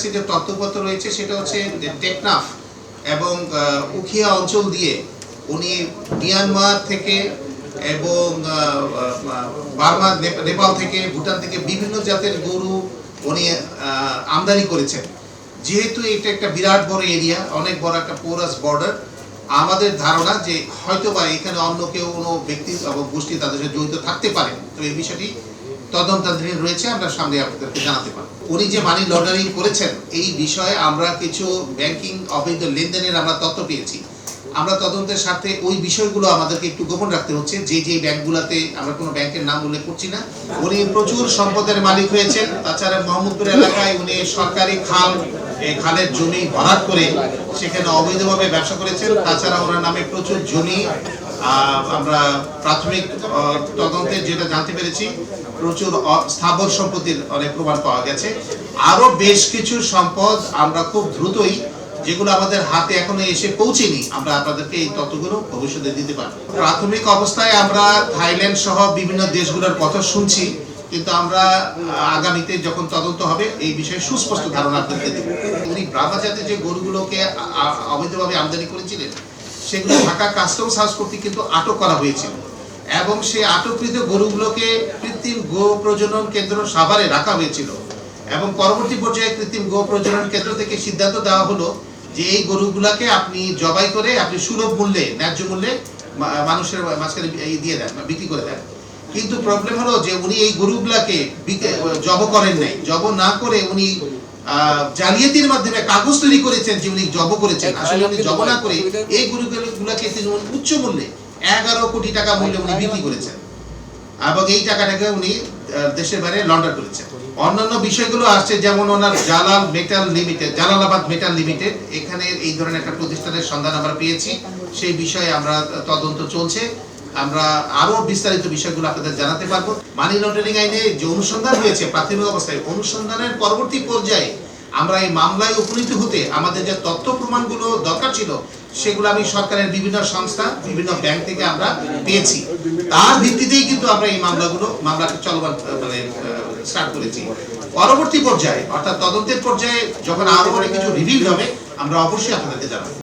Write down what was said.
কাছে যে তথ্যপত্র রয়েছে সেটা হচ্ছে টেকনাফ এবং উখিয়া অঞ্চল দিয়ে উনি মিয়ানমার থেকে এবং বার্মা, নেপাল থেকে, ভুটান থেকে বিভিন্ন জাতের গরু উনি আমদানি করেছেন। যেহেতু এটা একটা বিরাট বড় এরিয়া, অনেক বড় একটা পোরাস বর্ডার, আমাদের ধারণা যে হয়তোবা এখানে অন্য কেউ কোনো ব্যক্তি এবং গোষ্ঠী তাদের সাথে জড়িত থাকতে পারে। তো এই বিষয়টি তদন্তাধীন রয়েছে, আমরা সামনে আপনাদেরকে জানাতে পারি। উনি যে মানি লন্ডারিং করেছেন এই বিষয়ে আমরা কিছু ব্যাংকিং অবৈধ লেনদেনের আমরা তথ্য পেয়েছি। আমরা তদন্তের স্বার্থে ওই বিষয়গুলো আমাদেরকে একটু গোপন রাখতে হচ্ছে। যে ব্যাংকগুলোতে, আমরা কোনো ব্যাংকের নাম উল্লেখ করছি না, উনি প্রচুর সম্পদের মালিক হয়েছেন। তাছাড়া মোহাম্মদপুর এলাকায় উনি সরকারি খালের জমি ভরাট করে সেখানে অবৈধভাবে ব্যবসা করেছেন। তাছাড়া ওনার নামে প্রচুর জমি, আমরা প্রাথমিক তদন্তে যেটা জানতে পেরেছি, প্রচুর স্থাবর সম্পত্তির অনেক প্রমাণ পাওয়া গেছে। আরো বেশ কিছু সম্পদ আমরা খুব দ্রুতই, যেগুলো আমাদের হাতে এখনো এসে পৌঁছেনি, আমরা আপনাদেরকে এই তথ্যগুলো ভবিষ্যতে দিতে পারবো। প্রাথমিক অবস্থায় আমরা থাইল্যান্ড সহ বিভিন্ন দেশগুলোর কথা শুনছি, কিন্তু আমরা আগামীতে যখন তদন্ত হবে এই বিষয়ে সুস্পষ্ট ধারণা আপনাদেরকে দেব। উনি ব্রাহ্মা জাতের যে গরুগুলোকে অবৈধভাবে আমদানি করেছিলেন সেগুলো ঢাকা কাস্টমস হাউস কর্তৃক কিন্তু আটক করা হয়েছিল এবং সেই আটককৃত গরুগুলোকে কৃত্রিম গো প্রজনন কেন্দ্র সাভারে রাখা হয়েছিল এবং পরবর্তী পর্যায়ে কৃত্রিম গো প্রজনন কেন্দ্র থেকে সিদ্ধান্ত দেওয়া হলো যে এই গরুগুলাকে আপনি জবাই করে আপনি সুলভ মূল্যে, ন্যায্য মূল্যে মানুষের মাঝখানে দিয়ে দেন, বিক্রি করে দেন। কিন্তু প্রবলেম হলো যে উনি এই গরুগুলাকে জব করেন নাই। জব না করে উনি জালিয়াতির মাধ্যমে কাগজ তৈরি করেছেন যে উনি জব করেছেন। আসলে উনি জব না করে এই গরুগুলাকে তিনি উচ্চ মূল্যে 11 কোটি টাকা মূল্যে উনি বিক্রি করেছেন এবং এই টাকাটাকে উনি দেশের বাইরে লন্ডার করেছেন। অন্যান্য বিষয়গুলো আসছে, যেমন ওনার জালালাবাদ মেটাল লিমিটেড, এখানে এই ধরনের একটা প্রতিষ্ঠানের সন্ধান আমরা পেয়েছি। সেই বিষয়ে আমরা তদন্ত চলছে, আমরা আরো বিস্তারিত বিষয়গুলো আপনাদের জানাতে পারবো। মানি লন্ডারিং আইনে যে অনুসন্ধান হয়েছে প্রাথমিক অবস্থায়, অনুসন্ধানের পরবর্তী পর্যায়ে আমরা এই মামলায় উপনীত হতে আমাদের যে তথ্য প্রমাণগুলো দরকার ছিল সেগুলো আমি সরকারের বিভিন্ন সংস্থা, বিভিন্ন ব্যাংক থেকে আমরা পেয়েছি। তার ভিত্তিতেই কিন্তু আমরা এই মামলাটা চলমান স্টার্ট করেছি। পরবর্তী পর্যায়ে অর্থাৎ তদন্তের পর্যায়ে যখন আরো অনেক কিছু রিভিল হবে আমরা অবশ্যই আপনাদেরকে জানাবো।